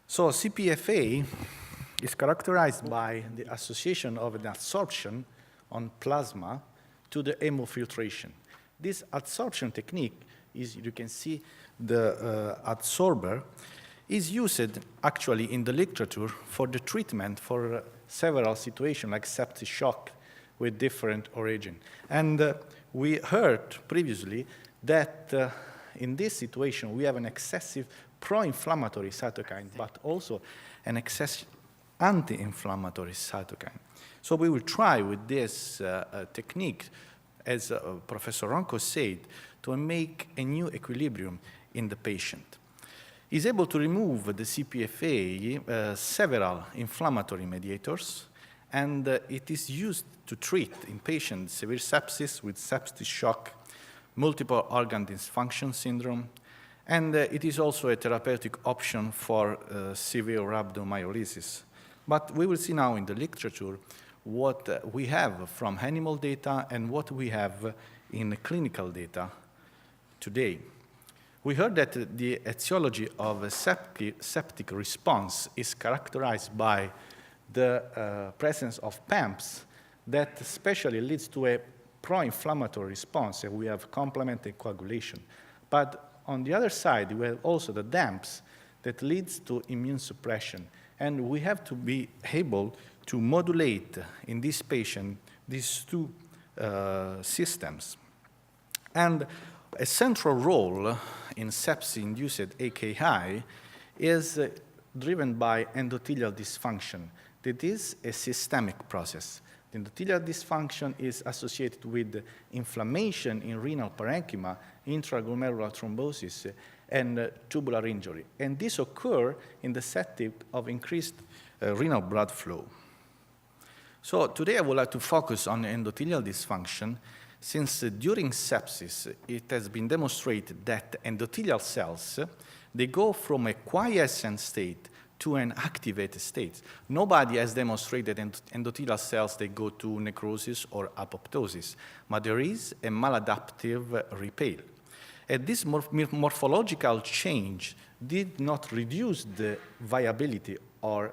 So CPFA is characterized by the association of an adsorption on plasma to the hemofiltration. This adsorption technique is, you can see the adsorber, is used actually in the literature for the treatment for several situations like septic shock with different origin. And we heard previously that in this situation we have an excessive pro-inflammatory cytokine, but also an excessive anti-inflammatory cytokine. So we will try with this technique, as Professor Ronco said, to make a new equilibrium in the patient. He's able to remove the CPFA several inflammatory mediators, and it is used to treat in patients severe sepsis with septic shock, multiple organ dysfunction syndrome, and it is also a therapeutic option for severe rhabdomyolysis. But we will see now in the literature what we have from animal data and what we have in clinical data today. We heard that the etiology of a septic response is characterized by the presence of PAMPs that especially leads to a pro-inflammatory response, and we have complemented coagulation. But on the other side, we have also the DAMPs that leads to immune suppression. And we have to be able to modulate in this patient these two systems. And a central role in sepsis-induced AKI is driven by endothelial dysfunction. That is a systemic process. The endothelial dysfunction is associated with inflammation in renal parenchyma, intraglomerular thrombosis, and tubular injury. And this occurs in the setting of increased renal blood flow. So today I would like to focus on endothelial dysfunction, since during sepsis it has been demonstrated that endothelial cells, they go from a quiescent state to an activated state. Nobody has demonstrated endothelial cells, they go to necrosis or apoptosis, but there is a maladaptive repair. And this morphological change did not reduce the viability of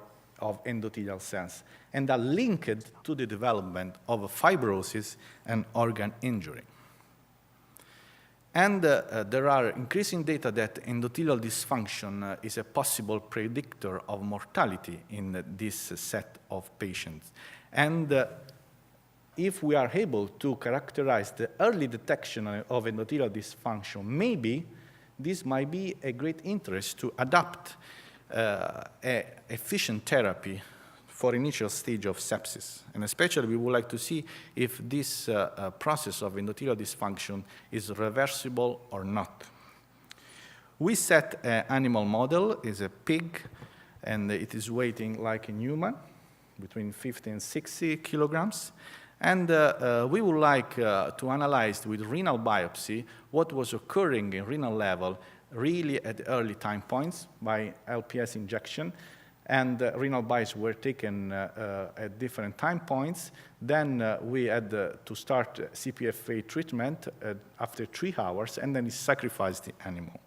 endothelial cells, and are linked to the development of fibrosis and organ injury. And there are increasing data that endothelial dysfunction is a possible predictor of mortality in this set of patients. And if we are able to characterize the early detection of endothelial dysfunction, maybe this might be a great interest to adapt efficient therapy for initial stage of sepsis. And especially we would like to see if this process of endothelial dysfunction is reversible or not. We set an animal model, is a pig, and it is weighing like a human, between 50 and 60 kilograms. And we would like to analyze with renal biopsy what was occurring in renal level really at early time points by LPS injection. And renal biopsies were taken at different time points. Then we had to start CPFA treatment after 3 hours, and then we sacrificed the animal.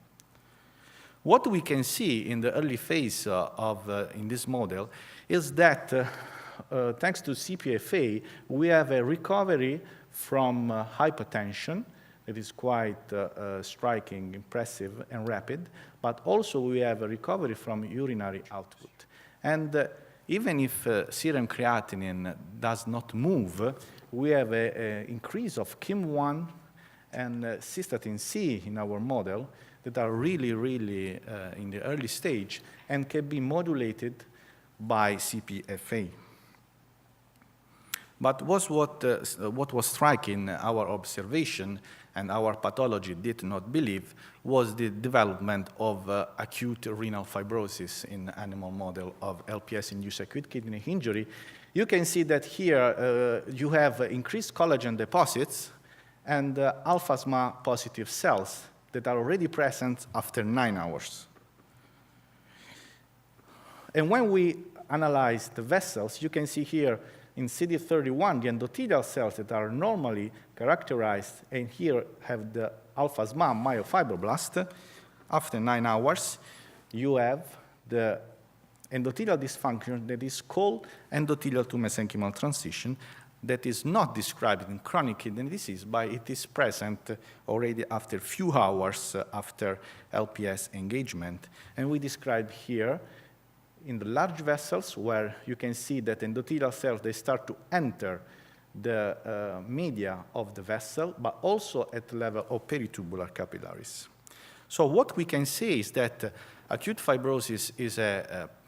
What we can see in the early phase in this model is that thanks to CPFA, we have a recovery from hypertension. It is quite striking, impressive, and rapid. But also we have a recovery from urinary output. And even if serum creatinine does not move, we have an increase of KIM-1 and cystatin C in our model that are really, really in the early stage and can be modulated by CPFA. But what was striking our observation and our pathology did not believe was the development of acute renal fibrosis in animal model of LPS-induced acute kidney injury. You can see that here you have increased collagen deposits and alpha-SMA positive cells that are already present after 9 hours. And when we analyze the vessels, you can see here in CD31, the endothelial cells that are normally characterized, and here have the alpha-SMA myofibroblast. After 9 hours, you have the endothelial dysfunction that is called endothelial to mesenchymal transition, that is not described in chronic kidney disease, but it is present already after a few hours after LPS engagement. And we describe here in the large vessels where you can see that endothelial cells, they start to enter the media of the vessel, but also at the level of peritubular capillaries. So what we can say is that acute fibrosis is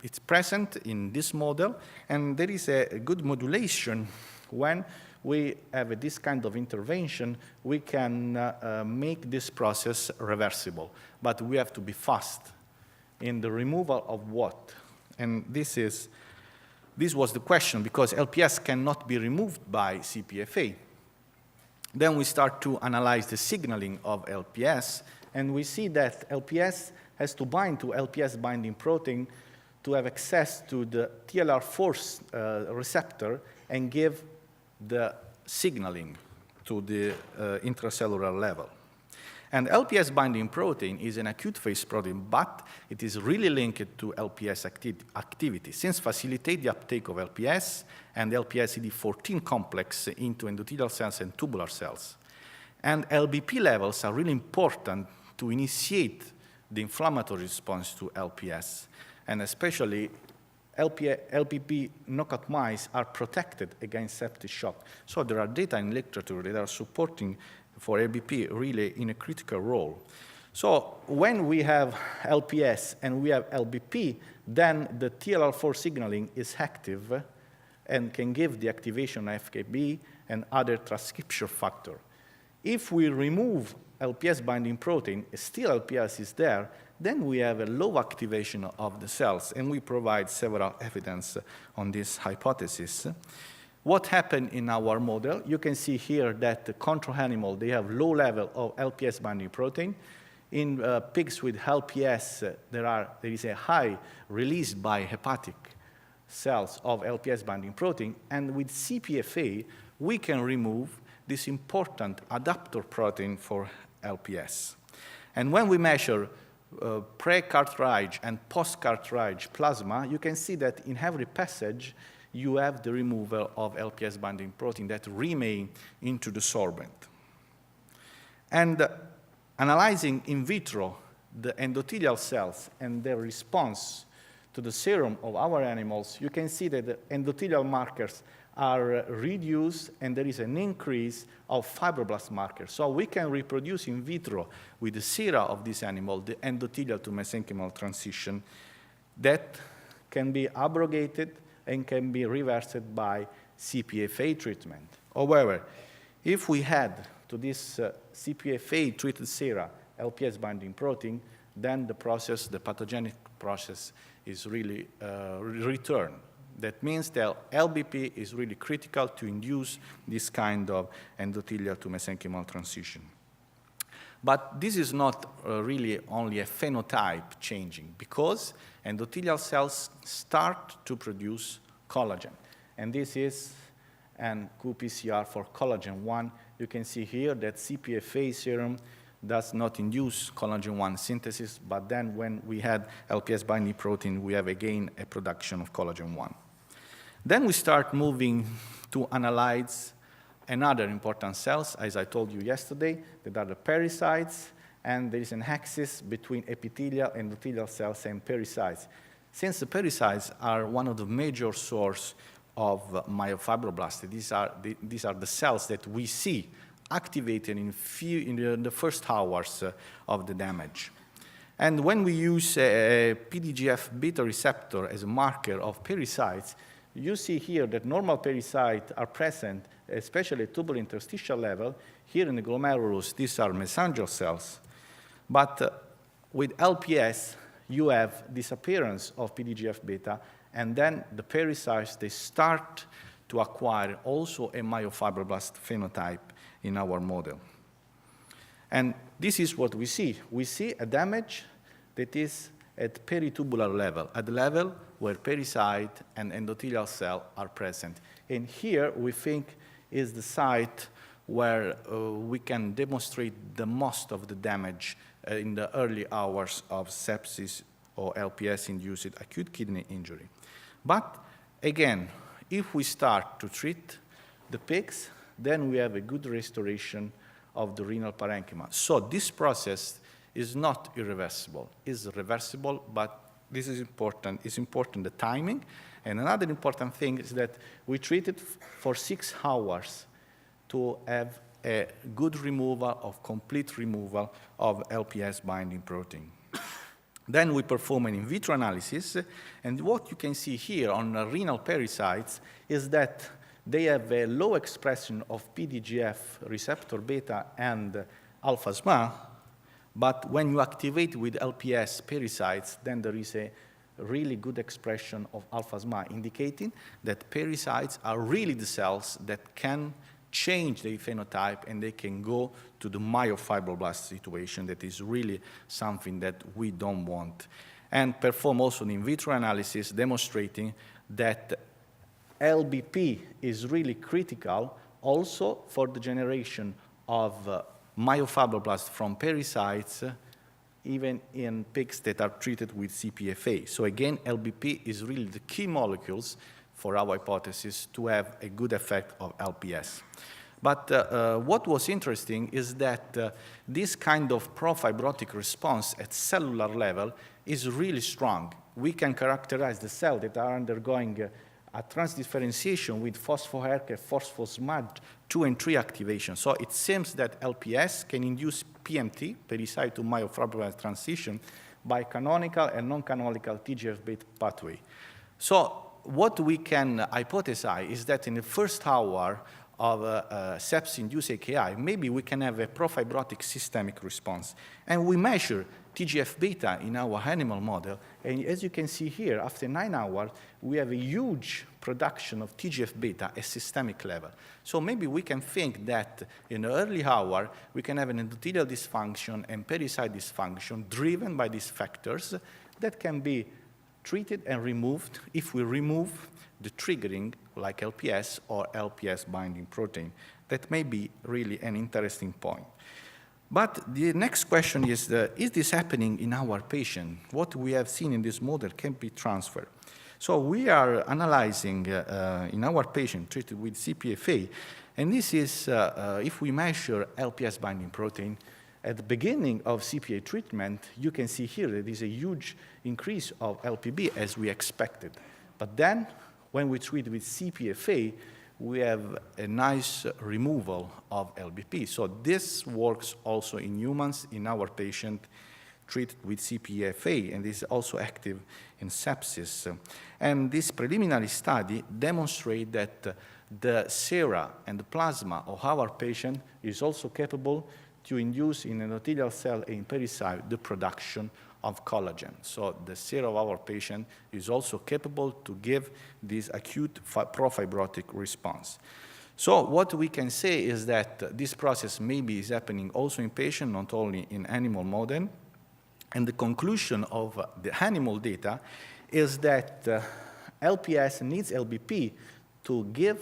it's present in this model, and there is a good modulation. When we have this kind of intervention, we can make this process reversible, but we have to be fast in the removal of what? And this was the question, because LPS cannot be removed by CPFA. Then we start to analyze the signaling of LPS, and we see that LPS has to bind to LPS binding protein to have access to the TLR4 receptor and give the signaling to the intracellular level. And LPS binding protein is an acute phase protein, but it is really linked to LPS activity, since facilitate the uptake of LPS and LPS CD14 complex into endothelial cells and tubular cells. And LBP levels are really important to initiate the inflammatory response to LPS, and especially LPP knockout mice are protected against septic shock. So there are data in literature that are supporting for LBP really in a critical role. So when we have LPS and we have LBP, then the TLR4 signaling is active and can give the activation of FKB and other transcription factor. If we remove LPS binding protein, still LPS is there, then we have a low activation of the cells, and we provide several evidence on this hypothesis. What happened in our model? You can see here that the control animal, they have low level of LPS binding protein. In pigs with LPS, there is a high release by hepatic cells of LPS binding protein, and with CPFA, we can remove this important adaptor protein for LPS. And when we measure pre-cartridge and post-cartridge plasma, you can see that in every passage, you have the removal of LPS binding protein that remain into the sorbent. And analyzing in vitro the endothelial cells and their response to the serum of our animals, you can see that the endothelial markers are reduced and there is an increase of fibroblast markers. So we can reproduce in vitro with the sera of this animal the endothelial to mesenchymal transition that can be abrogated and can be reversed by CPFA treatment. However, if we add to this CPFA-treated sera LPS binding protein, then the process, the pathogenic process, is really returned. That means that LBP is really critical to induce this kind of endothelial to mesenchymal transition. But this is not really only a phenotype changing, because endothelial cells start to produce collagen. And this is an qPCR for collagen 1. You can see here that CPFA serum does not induce collagen 1 synthesis, but then when we had LPS binding protein, we have again a production of collagen 1. Then we start moving to analyze another important cells, as I told you yesterday, that are the pericytes, and there is an axis between epithelial, endothelial cells, and pericytes. Since the pericytes are one of the major sources of myofibroblasts, these are the cells that we see activated in the first hours of the damage. And when we use a PDGF beta receptor as a marker of pericytes, you see here that normal pericytes are present, especially at tubular interstitial level. Here in the glomerulus, these are mesangial cells. But with LPS, you have disappearance of PDGF beta, and then the pericytes, they start to acquire also a myofibroblast phenotype in our model. And this is what we see. We see a damage that is at peritubular level, at the level where pericyte and endothelial cell are present. And here we think is the site where we can demonstrate the most of the damage in the early hours of sepsis or LPS-induced acute kidney injury. But again, if we start to treat the pigs, then we have a good restoration of the renal parenchyma. So this process is not irreversible. It's reversible, but this is important. It's important, the timing. And another important thing is that we treat it for 6 hours to have a good removal of complete removal of LPS binding protein. Then we perform an in vitro analysis, and what you can see here on renal pericytes is that they have a low expression of PDGF receptor beta and alpha-SMA, but when you activate with LPS pericytes, then there is a really good expression of alpha-SMA, indicating that pericytes are really the cells that can change their phenotype and they can go to the myofibroblast situation that is really something that we don't want. And perform also an in vitro analysis demonstrating that LBP is really critical also for the generation of myofibroblasts from pericytes, even in pigs that are treated with CPFA. So again, LBP is really the key molecules for our hypothesis to have a good effect of LPS. But what was interesting is that this kind of profibrotic response at cellular level is really strong. We can characterize the cells that are undergoing a transdifferentiation with phospho-HERK, phosphosmad 2 and 3 activation. So it seems that LPS can induce PMT, pericyte to myofibroblast transition, by canonical and non-canonical TGF-beta pathway. So what we can hypothesize is that in the first hour of sepsis-induced AKI, maybe we can have a profibrotic systemic response. And we measure TGF-beta in our animal model, and as you can see here, after 9 hours, we have a huge production of TGF-beta at systemic level. So maybe we can think that in the early hour, we can have an endothelial dysfunction and pericyte dysfunction driven by these factors that can be treated and removed if we remove the triggering like LPS or LPS binding protein. That may be really an interesting point. But the next question is this happening in our patient? What we have seen in this model can be transferred. So we are analyzing in our patient treated with CPFA, and this is if we measure LPS binding protein. At the beginning of CPA treatment, you can see here that there is a huge increase of LPB as we expected. But then, when we treat with CPFA, we have a nice removal of LBP. So this works also in humans, in our patient treated with CPFA, and is also active in sepsis. And this preliminary study demonstrates that the sera and the plasma of our patient is also capable to induce in endothelial cell and in pericyte the production of collagen. So the sera of our patient is also capable to give this acute profibrotic response. So what we can say is that this process maybe is happening also in patients, not only in animal model. And the conclusion of the animal data is that LPS needs LBP to give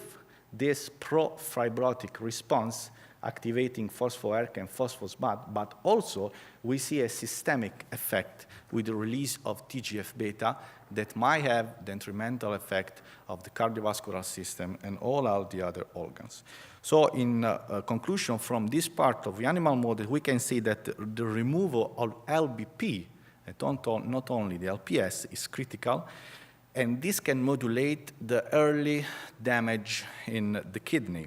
this profibrotic response, activating phospho-HERK and phosphosmad, but also we see a systemic effect with the release of TGF-beta that might have detrimental effect of the cardiovascular system and all of the other organs. So in conclusion from this part of the animal model, we can see that the removal of LBP, not only the LPS, is critical, and this can modulate the early damage in the kidney.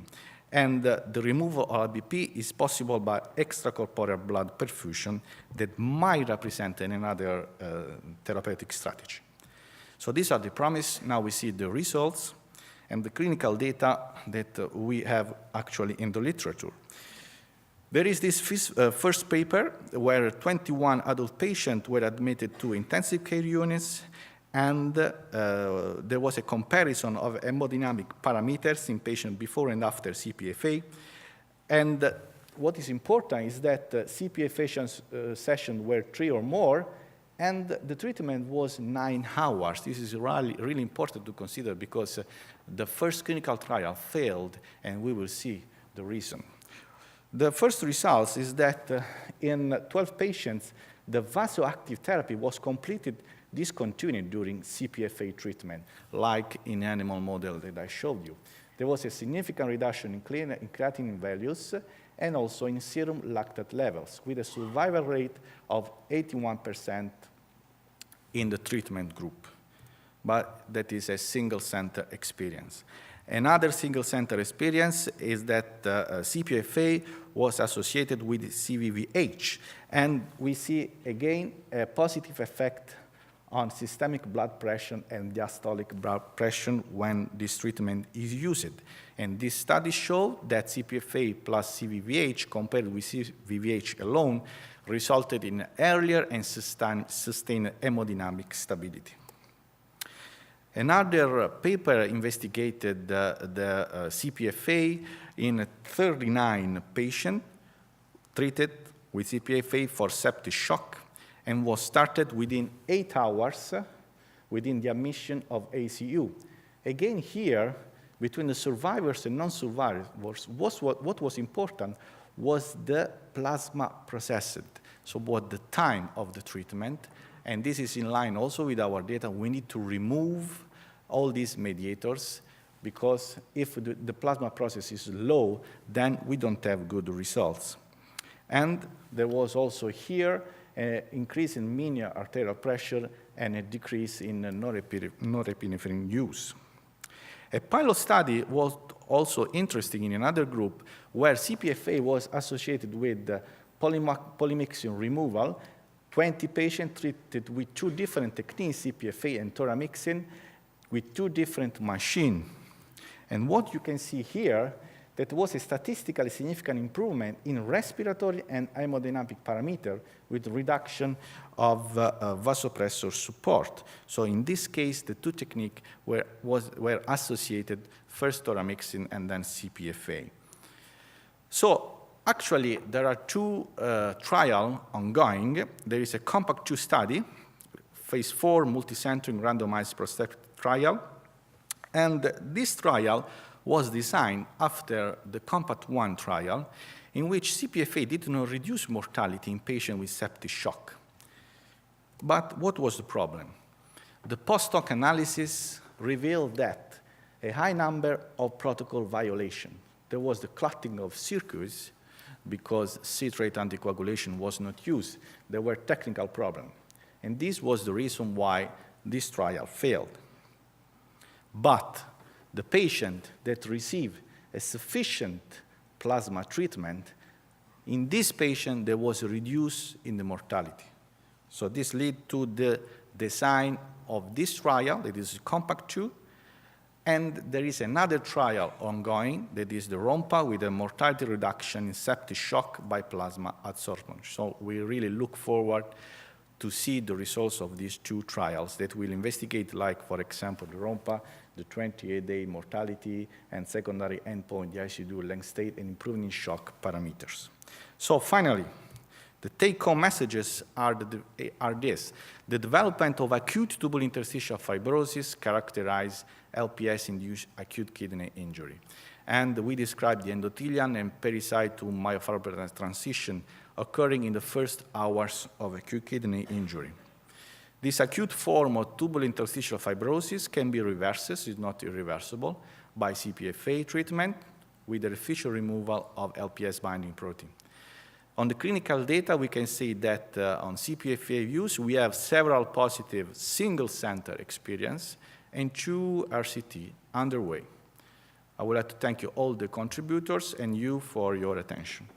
And the removal of LBP is possible by extracorporeal blood perfusion that might represent another therapeutic strategy. So these are the promise. Now we see the results and the clinical data that we have actually in the literature. There is this first paper where 21 adult patients were admitted to intensive care units, and there was a comparison of hemodynamic parameters in patients before and after CPFA. And what is important is that CPFA sessions were 3 or more, and the treatment was 9 hours. This is really important to consider because the first clinical trial failed, and we will see the reason. The first results is that in 12 patients, the vasoactive therapy was completed discontinued during CPFA treatment, like in animal model that I showed you. There was a significant reduction in creatinine values and also in serum lactate levels, with a survival rate of 81% in the treatment group. But that is a single-center experience. Another single-center experience is that CPFA was associated with CVVH, and we see, again, a positive effect on systemic blood pressure and diastolic blood pressure when this treatment is used. And this study showed that CPFA plus CVVH compared with CVVH alone resulted in earlier and sustained hemodynamic stability. Another paper investigated the CPFA in 39 patients treated with CPFA for septic shock and was started within 8 hours within the admission of ACU. Again here, between the survivors and non-survivors, what was important was the plasma processed, so what the time of the treatment. And this is in line also with our data. We need to remove all these mediators because if the plasma process is low, then we don't have good results. And there was also here an increase in mean arterial pressure and a decrease in norepinephrine use. A pilot study was also interesting in another group where CPFA was associated with polymyxin removal. 20 patients treated with 2 different techniques, CPFA and toramyxin, with 2 different machines. And what you can see here, that was a statistically significant improvement in respiratory and hemodynamic parameter with reduction of vasopressor support. So in this case, the 2 techniques were associated, first toramyxin and then CPFA. So actually, there are 2 trials ongoing. There is a COMPACT-2 study, phase 4 multicenter randomized prospective trial. And this trial was designed after the COMPACT-1 trial, in which CPFA did not reduce mortality in patients with septic shock. But what was the problem? The post-hoc analysis revealed that a high number of protocol violations. There was the clotting of circuits because citrate anticoagulation was not used. There were technical problems. And this was the reason why this trial failed. But the patient that received a sufficient plasma treatment, in this patient, there was a reduce in the mortality. So this led to the design of this trial, that is COMPACT-2, and there is another trial ongoing, that is the ROMPA, with a mortality reduction in septic shock by plasma adsorption. So we really look forward to see the results of these 2 trials that will investigate, like, for example, the ROMPA, the 28-day mortality, and secondary endpoint, the ICU length state, and improvement in shock parameters. So finally, the take-home messages are this. The development of acute tubule interstitial fibrosis characterizes LPS-induced acute kidney injury. And we described the endothelial and pericyte myofibrillary transition occurring in the first hours of acute kidney injury. This acute form of tubule interstitial fibrosis can be reversed, it's not irreversible, by CPFA treatment with the artificial removal of LPS binding protein. On the clinical data, we can see that on CPFA use, we have several positive single-center experience and 2 RCT underway. I would like to thank you all the contributors and you for your attention.